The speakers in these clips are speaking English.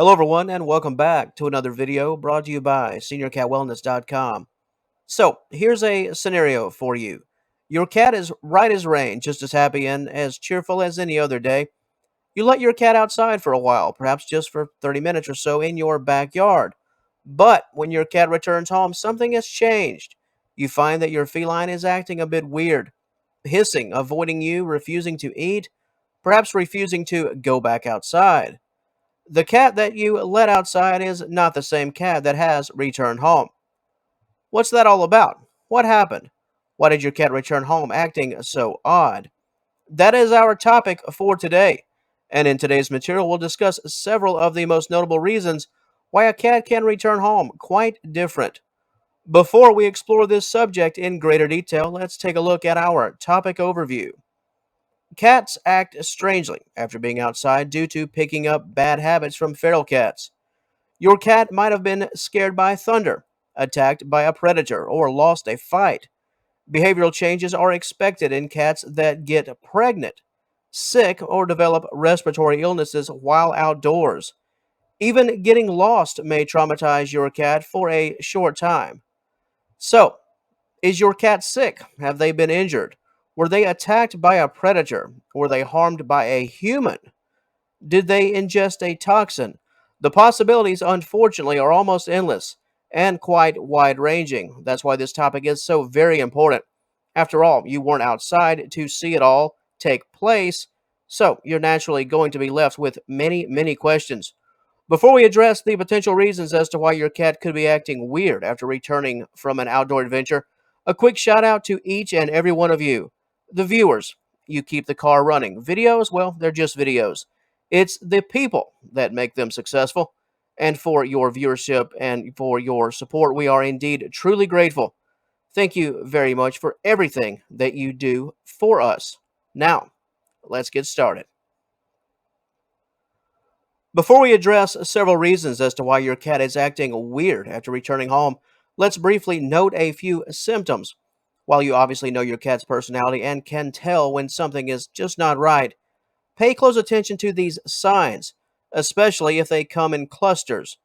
Hello, everyone, and welcome back to another video brought to you by SeniorCatWellness.com. So, here's a scenario for you. Your cat is right as rain, just as happy and as cheerful as any other day. You let your cat outside for a while, perhaps just for 30 minutes or so in your backyard. But when your cat returns home, something has changed. You find that your feline is acting a bit weird, hissing, avoiding you, refusing to eat, perhaps refusing to go back outside. The cat that you let outside is not the same cat that has returned home. What's that all about? What happened? Why did your cat return home acting so odd? That is our topic for today. And in today's material, we'll discuss several of the most notable reasons why a cat can return home quite different. Before we explore this subject in greater detail, let's take a look at our topic overview. Cats act strangely after being outside due to picking up bad habits from feral cats. Your cat might have been scared by thunder, attacked by a predator, or lost a fight. Behavioral changes are expected in cats that get pregnant, sick, or develop respiratory illnesses while outdoors. Even getting lost may traumatize your cat for a short time. So, is your cat sick? Have they been injured? Were they attacked by a predator? Were they harmed by a human? Did they ingest a toxin? The possibilities, unfortunately, are almost endless and quite wide ranging. That's why this topic is so very important. After all, you weren't outside to see it all take place, so you're naturally going to be left with many, many questions. Before we address the potential reasons as to why your cat could be acting weird after returning from an outdoor adventure, a quick shout out to each and every one of you. The viewers, you keep the car running. Videos, well, they're just videos. It's the people that make them successful. And for your viewership and for your support, we are indeed truly grateful. Thank you very much for everything that you do for us. Now, let's get started. Before we address several reasons as to why your cat is acting weird after returning home, let's briefly note a few symptoms. While you obviously know your cat's personality and can tell when something is just not right, pay close attention to these signs, especially if they come in clusters.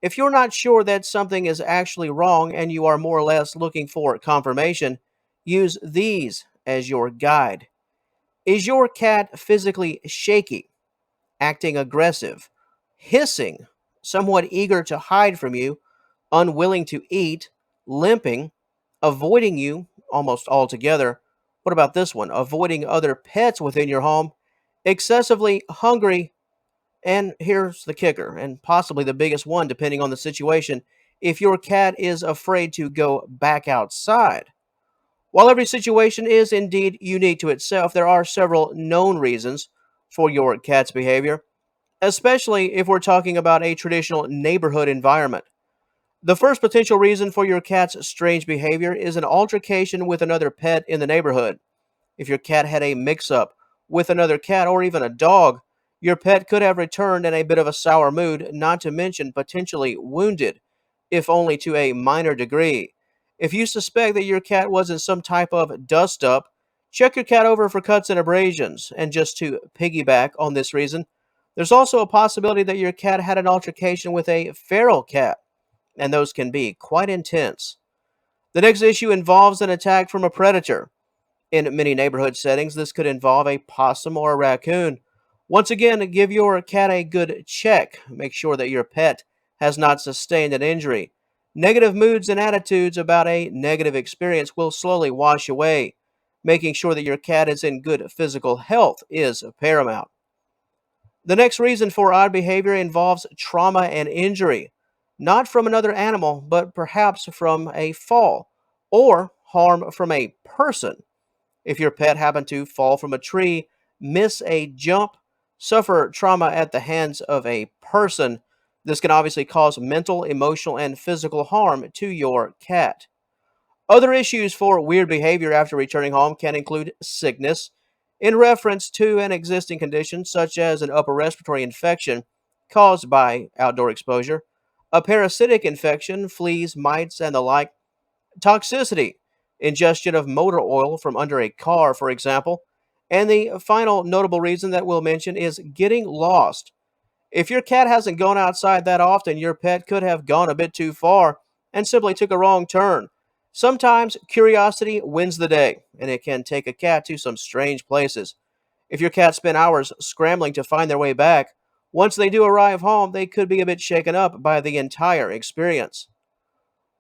If you're not sure that something is actually wrong and you are more or less looking for confirmation, use these as your guide. Is your cat physically shaky, acting aggressive, hissing, somewhat eager to hide from you, unwilling to eat, limping, avoiding you almost altogether? What about this one? Avoiding other pets within your home, excessively hungry, and here's the kicker, and possibly the biggest one depending on the situation, if your cat is afraid to go back outside. While every situation is indeed unique to itself, there are several known reasons for your cat's behavior, especially if we're talking about a traditional neighborhood environment. The first potential reason for your cat's strange behavior is an altercation with another pet in the neighborhood. If your cat had a mix up with another cat or even a dog, your pet could have returned in a bit of a sour mood, not to mention potentially wounded, if only to a minor degree. If you suspect that your cat was in some type of dust up, check your cat over for cuts and abrasions. And just to piggyback on this reason, there's also a possibility that your cat had an altercation with a feral cat, and those can be quite intense. The next issue involves an attack from a predator. In many neighborhood settings, this could involve a possum or a raccoon. Once again, give your cat a good check. Make sure that your pet has not sustained an injury. Negative moods and attitudes about a negative experience will slowly wash away. Making sure that your cat is in good physical health is paramount. The next reason for odd behavior involves trauma and injury, not from another animal, but perhaps from a fall or harm from a person. If your pet happened to fall from a tree, miss a jump, suffer trauma at the hands of a person, this can obviously cause mental, emotional, and physical harm to your cat. Other issues for weird behavior after returning home can include sickness, in reference to an existing condition such as an upper respiratory infection caused by outdoor exposure, a parasitic infection, fleas, mites, and the like, toxicity, ingestion of motor oil from under a car, for example. And the final notable reason that we'll mention is getting lost. If your cat hasn't gone outside that often, your pet could have gone a bit too far and simply took a wrong turn. Sometimes curiosity wins the day, and it can take a cat to some strange places. If your cat spent hours scrambling to find their way back, once they do arrive home, they could be a bit shaken up by the entire experience.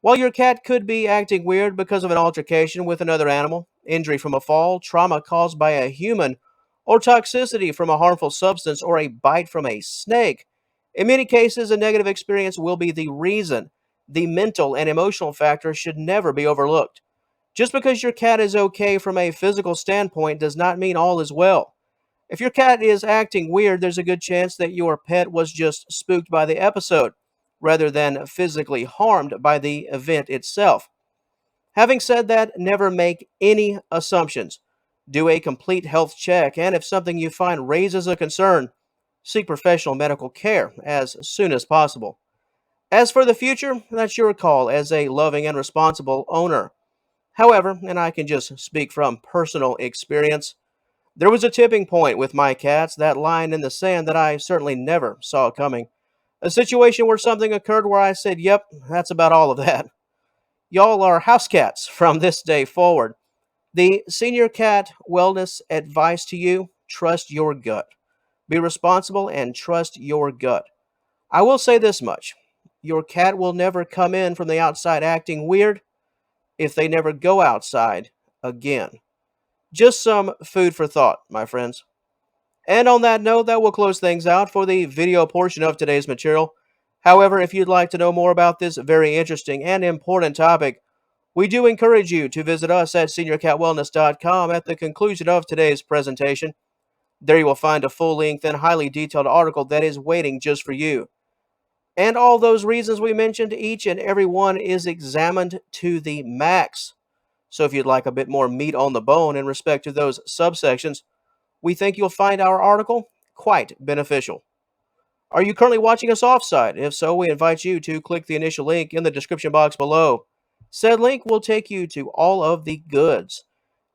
While your cat could be acting weird because of an altercation with another animal, injury from a fall, trauma caused by a human, or toxicity from a harmful substance or a bite from a snake, in many cases, a negative experience will be the reason. The mental and emotional factor should never be overlooked. Just because your cat is okay from a physical standpoint does not mean all is well. If your cat is acting weird, there's a good chance that your pet was just spooked by the episode, rather than physically harmed by the event itself. Having said that, never make any assumptions. Do a complete health check, and if something you find raises a concern, seek professional medical care as soon as possible. As for the future, that's your call as a loving and responsible owner. However, and I can just speak from personal experience, there was a tipping point with my cats, that line in the sand that I certainly never saw coming. A situation where something occurred where I said, yep, that's about all of that. Y'all are house cats from this day forward. The senior cat wellness advice to you: trust your gut. Be responsible and trust your gut. I will say this much: your cat will never come in from the outside acting weird if they never go outside again. Just some food for thought, my friends. And on that note, that will close things out for the video portion of today's material. However, if you'd like to know more about this very interesting and important topic, we do encourage you to visit us at seniorcatwellness.com at the conclusion of today's presentation. There you will find a full-length and highly detailed article that is waiting just for you. And all those reasons we mentioned, each and every one is examined to the max. So if you'd like a bit more meat on the bone in respect to those subsections, we think you'll find our article quite beneficial. Are you currently watching us offsite? If so, we invite you to click the initial link in the description box below. Said link will take you to all of the goods.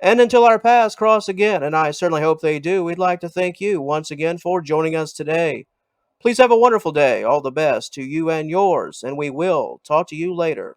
And until our paths cross again, and I certainly hope they do, we'd like to thank you once again for joining us today. Please have a wonderful day. All the best to you and yours, and we will talk to you later.